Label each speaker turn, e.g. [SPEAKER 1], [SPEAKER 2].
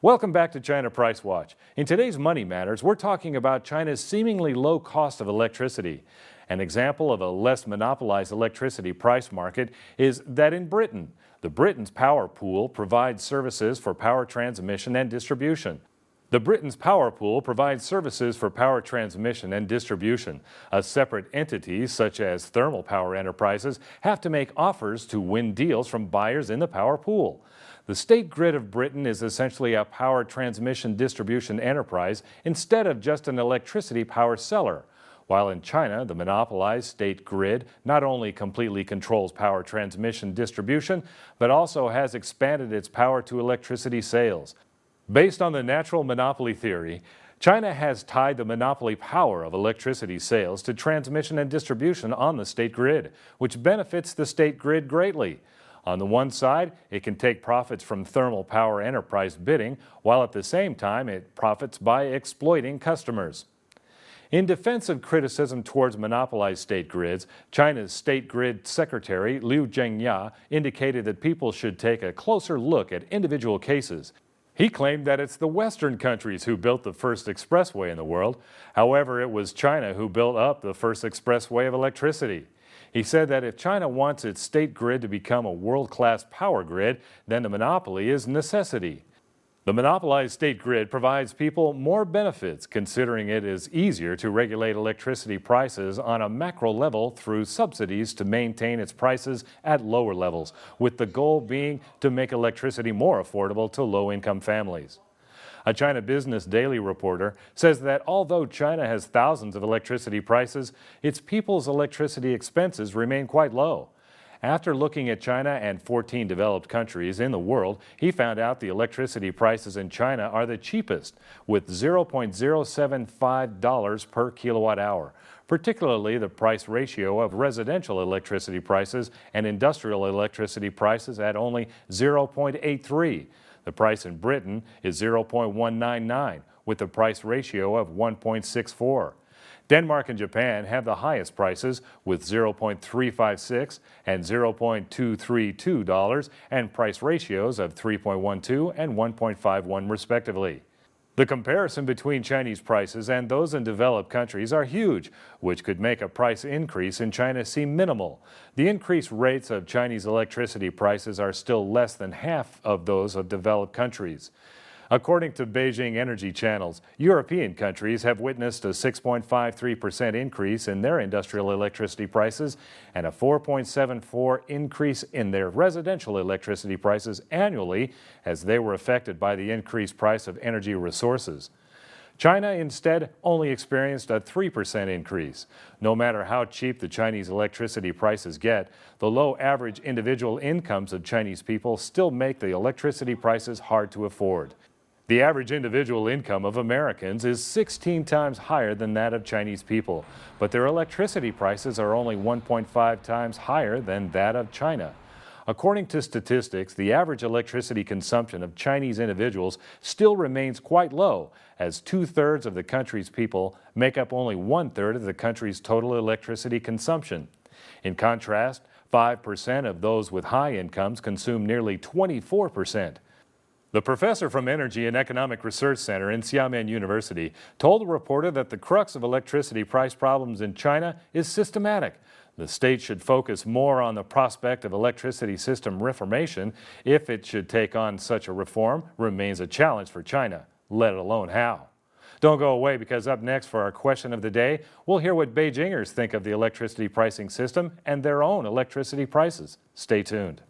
[SPEAKER 1] Welcome back to China Price Watch. In today's Money Matters, we're talking about China's seemingly low cost of electricity. An example of a less monopolized electricity price market is that in Britain. Britain's power pool provides services for power transmission and distribution. Britain's power pool provides services for power transmission and distribution. A separate entity, such as thermal power enterprises, have to make offers to win deals from buyers in the power pool. The state grid of Britain is essentially a power transmission distribution enterprise instead of just an electricity power seller. While in China, the monopolized state grid not only completely controls power transmission distribution, but also has expanded its power to electricity sales. Based on the natural monopoly theory, China has tied the monopoly power of electricity sales to transmission and distribution on the state grid, which benefits the state grid greatly. On the one side, it can take profits from thermal power enterprise bidding, while at the same time it profits by exploiting customers. In defense of criticism towards monopolized state grids, China's State Grid Secretary Liu Zhengya indicated that people should take a closer look at individual cases. He claimed that it's the Western countries who built the first expressway in the world. However, it was China who built up the first expressway of electricity. He said that if China wants its state grid to become a world-class power grid, then the monopoly is necessity. The monopolized state grid provides people more benefits, considering it is easier to regulate electricity prices on a macro level through subsidies to maintain its prices at lower levels, with the goal being to make electricity more affordable to low-income families. A China Business Daily reporter says that although China has thousands of electricity prices, its people's electricity expenses remain quite low. After looking at China and 14 developed countries in the world, he found out the electricity prices in China are the cheapest, with $0.075 per kilowatt hour. Particularly the price ratio of residential electricity prices and industrial electricity prices at only 0.83. The price in Britain is 0.199, with a price ratio of 1.64. Denmark and Japan have the highest prices with 0.356 and $0.232 and price ratios of 3.12 and 1.51 respectively. The comparison between Chinese prices and those in developed countries are huge, which could make a price increase in China seem minimal. The increased rates of Chinese electricity prices are still less than half of those of developed countries. According to Beijing energy channels, European countries have witnessed a 6.53% increase in their industrial electricity prices and a 4.74% increase in their residential electricity prices annually, as they were affected by the increased price of energy resources. China instead only experienced a 3% increase. No matter how cheap the Chinese electricity prices get, the low average individual incomes of Chinese people still make the electricity prices hard to afford. The average individual income of Americans is 16 times higher than that of Chinese people, but their electricity prices are only 1.5 times higher than that of China. According to statistics, the average electricity consumption of Chinese individuals still remains quite low, as 2/3 of the country's people make up only 1/3 of the country's total electricity consumption. In contrast, 5% of those with high incomes consume nearly 24%. The professor from Energy and Economic Research Center in Xiamen University told the reporter that the crux of electricity price problems in China is systematic. The state should focus more on the prospect of electricity system reformation. If it should take on such a reform, remains a challenge for China, let alone how. Don't go away, because up next for our question of the day, we'll hear what Beijingers think of the electricity pricing system and their own electricity prices. Stay tuned.